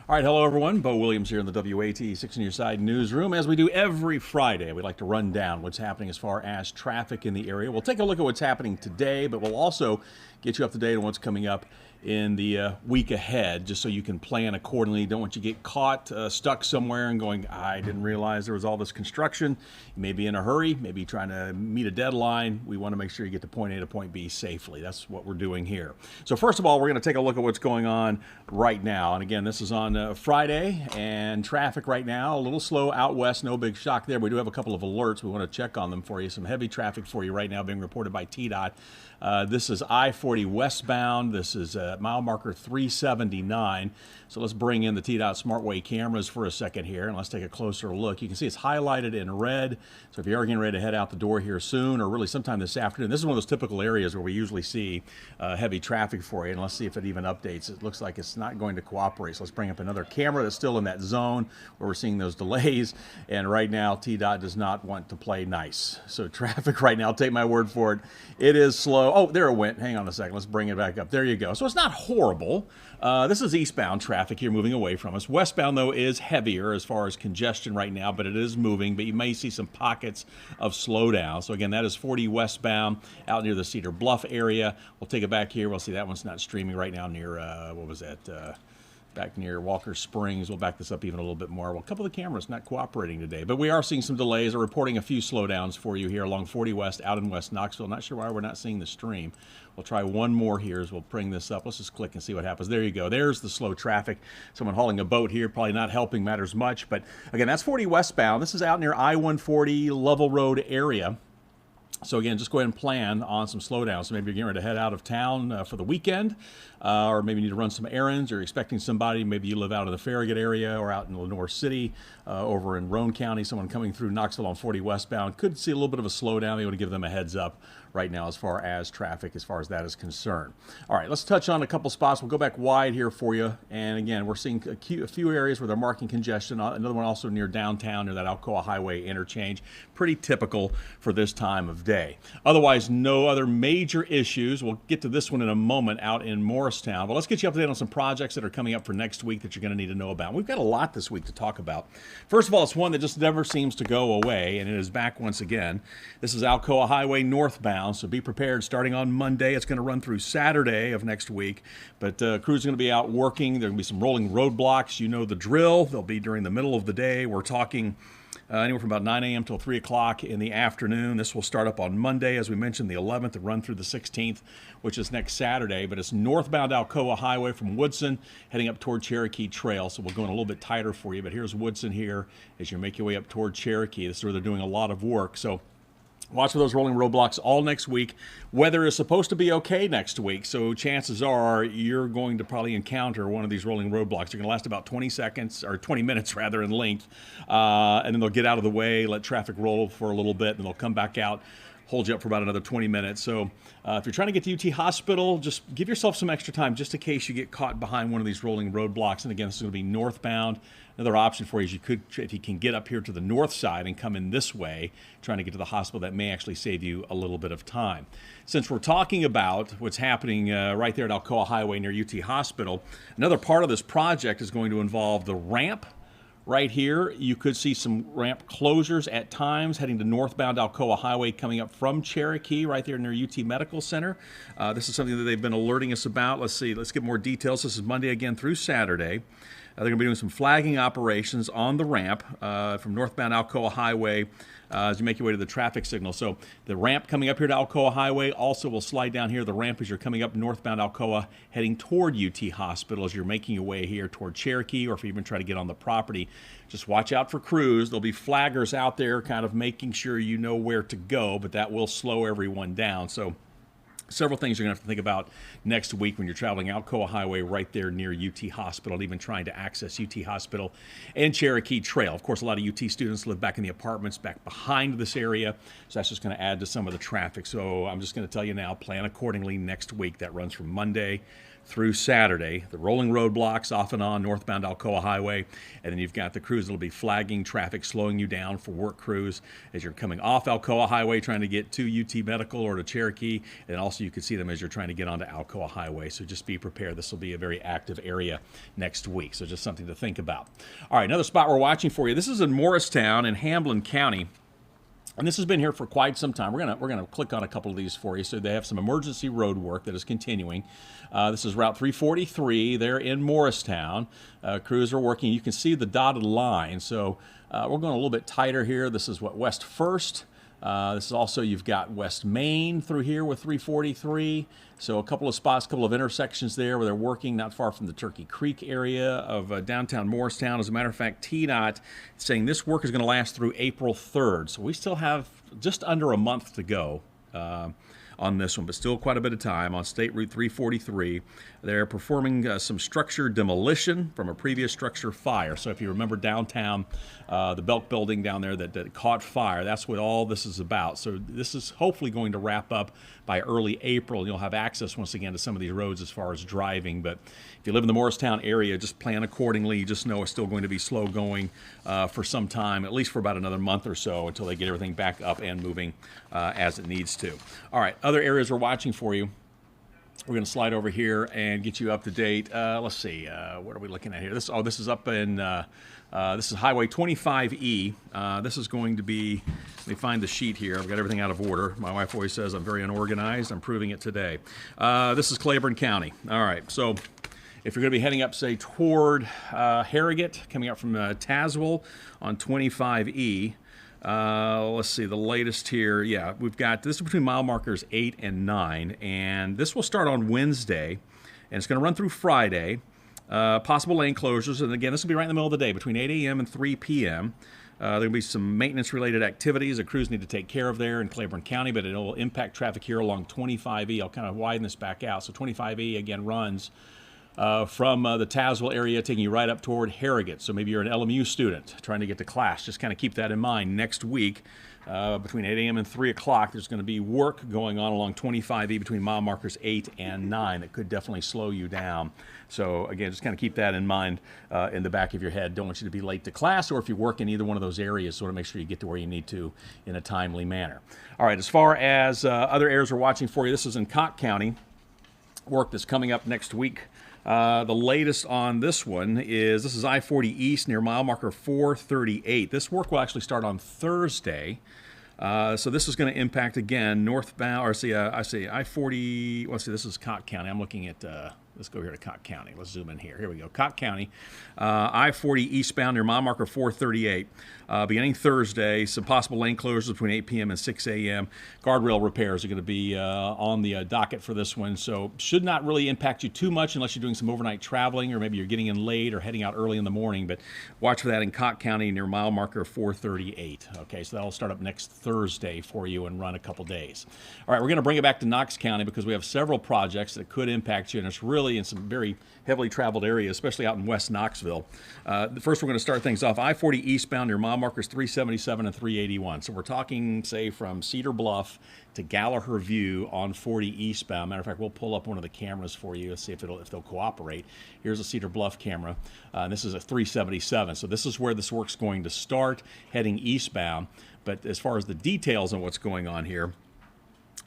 All right, hello everyone. Bo Williams here in the WATE 6 on Your Side newsroom. As we do every Friday, we like to run down what's happening as far as traffic in the area. We'll take a look at what's happening today, but we'll also get you up to date on what's coming up in the week ahead, just so you can plan accordingly. Don't want you to get caught stuck somewhere and going, I didn't realize there was all this construction. You may be in a hurry, maybe trying to meet a deadline. We want to make sure you get to point A to point B safely. That's what we're doing here. So first of all, we're going to take a look at what's going on right now. And again, this is on Friday, and traffic right now a little slow out west. No big shock there. We do have a couple of alerts. We want to check on them for you. Some heavy traffic for you right now being reported by TDOT. This is I-40 westbound. This is mile marker 379. So let's bring in the TDOT SmartWay cameras for a second here, and let's take a closer look. You can see it's highlighted in red. So if you are getting ready to head out the door here soon, or really sometime this afternoon, this is one of those typical areas where we usually see heavy traffic for you. And let's see if it even updates. It looks like it's not going to cooperate. So let's bring up another camera that's still in that zone where we're seeing those delays. And right now, TDOT does not want to play nice. So traffic right now, take my word for it, it is slow. Oh, there it went. Hang on a second. Let's bring it back up. There you go. So it's not horrible. This is eastbound traffic here moving away from us. Westbound, though, is heavier as far as congestion right now, but it is moving. But you may see some pockets of slowdown. So again, that is 40 westbound out near the Cedar Bluff area. We'll take it back here. We'll see that one's not streaming right now near, what was that? Back near Walker Springs. We'll back this up even a little bit more. Well, a couple of the cameras not cooperating today, but we are seeing some delays. We're reporting a few slowdowns for you here along 40 West out in West Knoxville. Not sure why we're not seeing the stream. We'll try one more here as we'll bring this up. Let's just click and see what happens. There you go. There's the slow traffic. Someone hauling a boat here, probably not helping matters much. But again, that's 40 westbound. This is out near I-140 Level Road area. So again, just go ahead and plan on some slowdowns. So maybe you're getting ready to head out of town for the weekend, or maybe you need to run some errands, or you're expecting somebody. Maybe you live out in the Farragut area or out in Lenore City, over in Roane County. Someone coming through Knoxville on 40 westbound could see a little bit of a slowdown. You want to give them a heads up right now as far as traffic, as far as that is concerned. All right, let's touch on a couple spots. We'll go back wide here for you. And again, we're seeing a few areas where they're marking congestion. Another one also near downtown, near that Alcoa Highway interchange. Pretty typical for this time of day. Otherwise, no other major issues. We'll get to this one in a moment out in Morristown. But let's get you up to date on some projects that are coming up for next week that you're going to need to know about. We've got a lot this week to talk about. First of all, it's one that just never seems to go away, and it is back once again. This is Alcoa Highway northbound. So be prepared. Starting on Monday, it's going to run through Saturday of next week. But crews are going to be out working. There are going to be some rolling roadblocks. You know the drill. They'll be during the middle of the day. We're talking anywhere from about 9 a.m. till 3 o'clock in the afternoon. This will start up on Monday, as we mentioned, the 11th, and run through the 16th, which is next Saturday. But it's northbound Alcoa Highway from Woodson, heading up toward Cherokee Trail. So we'll go in a little bit tighter for you. But here's Woodson here as you make your way up toward Cherokee. This is where they're doing a lot of work. So watch for those rolling roadblocks all next week. Weather is supposed to be okay next week, so chances are you're going to probably encounter one of these rolling roadblocks. They're going to last about 20 seconds, or 20 minutes rather, in length, and then they'll get out of the way, let traffic roll for a little bit, and they'll come back out, hold you up for about another 20 minutes. So if you're trying to get to UT Hospital, just give yourself some extra time just in case you get caught behind one of these rolling roadblocks. And again, this is going to be northbound. Another option for you is you could, if you can get up here to the north side and come in this way, trying to get to the hospital, that may actually save you a little bit of time. Since we're talking about what's happening right there at Alcoa Highway near UT Hospital, another part of this project is going to involve the ramp. Right here, you could see some ramp closures at times heading to northbound Alcoa Highway coming up from Cherokee right there near UT Medical Center. This is something that they've been alerting us about. Let's see, let's get more details. This is Monday again through Saturday. They're going to be doing some flagging operations on the ramp from northbound Alcoa Highway as you make your way to the traffic signal. So the ramp coming up here to Alcoa Highway also will slide down here. The ramp as you're coming up northbound Alcoa heading toward UT Hospital as you're making your way here toward Cherokee, or if you even try to get on the property. Just watch out for crews. There'll be flaggers out there kind of making sure you know where to go, but that will slow everyone down. So several things you're going to have to think about next week when you're traveling Alcoa Highway right there near UT Hospital, and even trying to access UT Hospital and Cherokee Trail. Of course, a lot of UT students live back in the apartments back behind this area, so that's just going to add to some of the traffic. So I'm just going to tell you now, plan accordingly next week. That runs from Monday through Saturday. The rolling roadblocks off and on northbound Alcoa Highway, and then you've got the crews that'll be flagging traffic, slowing you down for work crews as you're coming off Alcoa Highway trying to get to UT Medical or to Cherokee, and also you can see them as you're trying to get onto Alcoa Highway. So just be prepared. This will be a very active area next week, so just something to think about. All right, another spot we're watching for you. This is in Morristown in Hamblin County. And this has been here for quite some time. We're gonna click on a couple of these for you. So they have some emergency road work that is continuing. This is Route 343. They're in Morristown. Crews are working. You can see the dotted line. So we're going a little bit tighter here. This is what, West First. This is also, you've got West Main through here with 343. So a couple of spots, a couple of intersections there where they're working not far from the Turkey Creek area of downtown Morristown. As a matter of fact, TDOT is saying this work is going to last through April 3rd. So we still have just under a month to go on this one, but still quite a bit of time on State Route 343. They're performing some structure demolition from a previous structure fire. So if you remember downtown, the Belk building down there that caught fire, that's what all this is about. So this is hopefully going to wrap up by early April. You'll have access once again to some of these roads as far as driving. But if you live in the Morristown area, just plan accordingly. You just know it's still going to be slow going for some time, at least for about another month or so until they get everything back up and moving as it needs to. All right, other areas we're watching for you. We're going to slide over here and get you up to date. Let's see, what are we looking at here? This is up in, this is Highway 25E. This is going to be, let me find the sheet here. I've got everything out of order. My wife always says I'm very unorganized. I'm proving it today. This is Claiborne County. All right, so if you're going to be heading up, say, toward Harrogate, coming up from Tazewell on 25E, let's see, the latest here. Yeah, we've got, this is between mile markers 8 and 9, and this will start on Wednesday, and it's going to run through Friday. Possible lane closures, and again, this will be right in the middle of the day, between 8 a.m. and 3 p.m. There'll be some maintenance-related activities that crews need to take care of there in Claiborne County, but it'll impact traffic here along 25E. I'll kind of widen this back out. So 25E, again, runs from the Tazewell area, taking you right up toward Harrogate. So maybe you're an LMU student trying to get to class. Just kind of keep that in mind. Next week, between 8 a.m. and 3 o'clock, there's going to be work going on along 25E between mile markers 8 and 9 that could definitely slow you down. So again, just kind of keep that in mind in the back of your head. Don't want you to be late to class, or if you work in either one of those areas, sort of make sure you get to where you need to in a timely manner. All right, as far as other areas we're watching for you, this is in Cott County. Work that's coming up next week. The latest on this one is, this is I-40 East near mile marker 438. This work will actually start on Thursday. So this is going to impact, again, northbound, or I say I-40, let's see, this is Cott County. I'm looking at, let's go here to Cott County. Let's zoom in here. Here we go. Cott County, I-40 eastbound near mile marker 438. Beginning Thursday, some possible lane closures between 8 p.m. and 6 a.m. Guardrail repairs are going to be on the docket for this one, so should not really impact you too much unless you're doing some overnight traveling, or maybe you're getting in late or heading out early in the morning, but watch for that in Cott County near mile marker 438. Okay, so that'll start up next Thursday for you and run a couple days. All right, we're going to bring it back to Knox County because we have several projects that could impact you, and it's really in some very heavily traveled areas, especially out in West Knoxville. First, we're going to start things off. I-40 eastbound near mile markers 377 and 381. So we're talking, say, from Cedar Bluff to Gallagher View on 40 eastbound. Matter of fact, we'll pull up one of the cameras for you and see if they'll cooperate. Here's a Cedar Bluff camera. This is a 377. So this is where this work's going to start, heading eastbound. But as far as the details on what's going on here,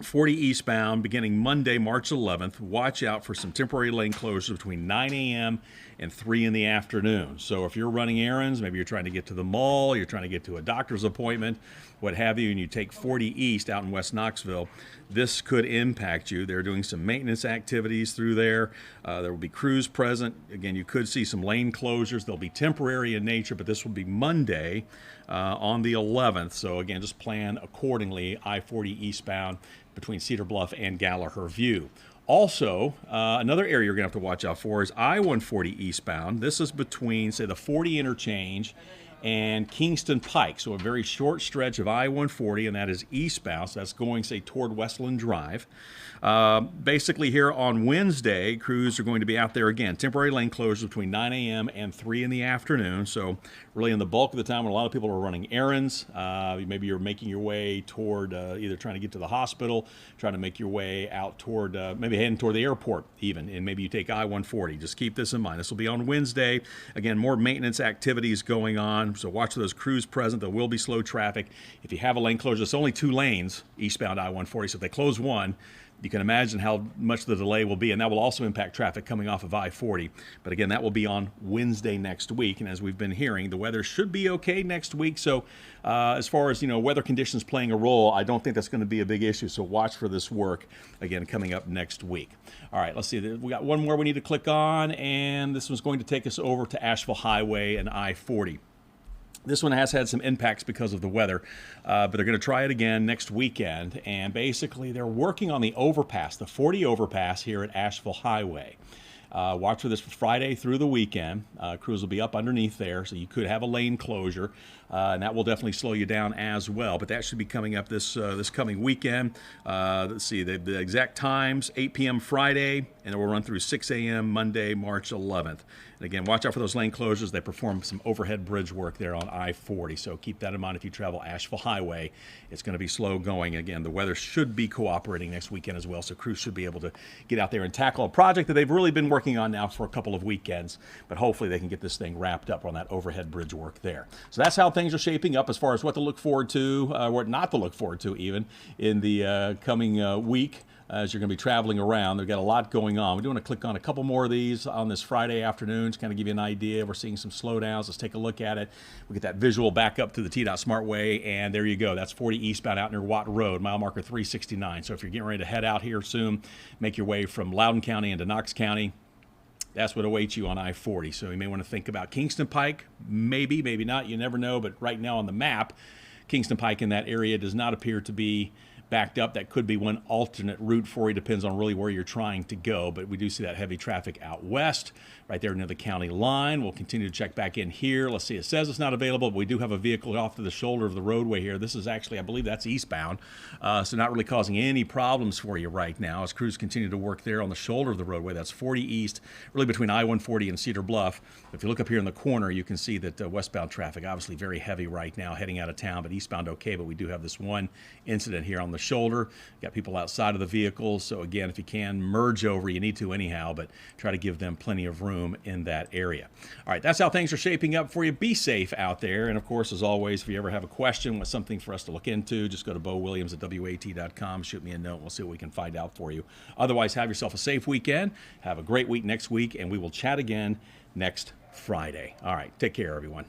40 eastbound, beginning Monday, March 11th. Watch out for some temporary lane closures between 9 a.m. and 3 in the afternoon. So if you're running errands, maybe you're trying to get to the mall, you're trying to get to a doctor's appointment, what have you, and you take 40 east out in West Knoxville, this could impact you. They're doing some maintenance activities through there. There will be crews present. Again, you could see some lane closures. They'll be temporary in nature, but this will be Monday on the 11th. So again, just plan accordingly, I-40 eastbound between Cedar Bluff and Gallagher View. Also, another area you're going to have to watch out for is I-140 eastbound. This is between, say, the 40 interchange and Kingston Pike. So a very short stretch of I-140, and that is eastbound. So that's going, say, toward Westland Drive. Basically here on Wednesday, crews are going to be out there again. Temporary lane closures between 9 a.m. and 3 in the afternoon. So really in the bulk of the time when a lot of people are running errands, maybe you're making your way toward either trying to get to the hospital, trying to make your way out toward, maybe heading toward the airport even, and maybe you take I-140. Just keep this in mind. This will be on Wednesday. Again, more maintenance activities going on. So watch those crews present. There will be slow traffic. If you have a lane closure, it's only 2 lanes eastbound I-140. So if they close one, you can imagine how much the delay will be, and that will also impact traffic coming off of I-40. But again, that will be on Wednesday next week, and as we've been hearing, the weather should be okay next week. So as far as, weather conditions playing a role, I don't think that's going to be a big issue. So watch for this work, again, coming up next week. All right, let's see. We got one more we need to click on, and this one's going to take us over to Asheville Highway and I-40. This one has had some impacts because of the weather, but they're going to try it again next weekend. And basically, they're working on the overpass, the 40 overpass here at Asheville Highway. Watch for this for Friday through the weekend. Crews will be up underneath there, so you could have a lane closure, and that will definitely slow you down as well. But that should be coming up this coming weekend. Let's see, the exact times: 8 p.m. Friday, and it will run through 6 a.m. Monday, March 11th. And again, watch out for those lane closures. They perform some overhead bridge work there on I-40, so keep that in mind if you travel Asheville Highway. It's going to be slow going. Again, the weather should be cooperating next weekend as well, so crews should be able to get out there and tackle a project that they've really been working on now for a couple of weekends, but hopefully they can get this thing wrapped up on that overhead bridge work there. So that's how things are shaping up as far as what to look forward to, what not to look forward to even, in the coming week. As you're going to be traveling around. They've got a lot going on. We do want to click on a couple more of these on this Friday afternoon to kind of give you an idea. We're seeing some slowdowns. Let's take a look at it. We get that visual back up to the T-Dot Smartway, and there you go. That's 40 eastbound out near Watt Road, mile marker 369. So if you're getting ready to head out here soon, make your way from Loudoun County into Knox County, that's what awaits you on I-40. So you may want to think about Kingston Pike. Maybe, maybe not. You never know. But right now on the map, Kingston Pike in that area does not appear to be backed up. That could be one alternate route for you. Depends on really where you're trying to go. But we do see that heavy traffic out west, right there near the county line. We'll continue to check back in here. Let's see. It says it's not available, but we do have a vehicle off to the shoulder of the roadway here. This is actually, I believe that's eastbound. So not really causing any problems for you right now as crews continue to work there on the shoulder of the roadway. That's 40 east, really between I-140 and Cedar Bluff. If you look up here in the corner, you can see that westbound traffic, obviously very heavy right now, heading out of town, but eastbound okay. But we do have this one incident here on the shoulder. Got people outside of the vehicles. So again, if you can merge over, you need to anyhow, but try to give them plenty of room in that area. All right, that's how things are shaping up for you. Be safe out there. And of course, as always, if you ever have a question, want something for us to look into, just go to BoWilliams@WATE.com. Shoot me a note. We'll see what we can find out for you. Otherwise, have yourself a safe weekend. Have a great week next week, and we will chat again next Friday. All right, take care, everyone.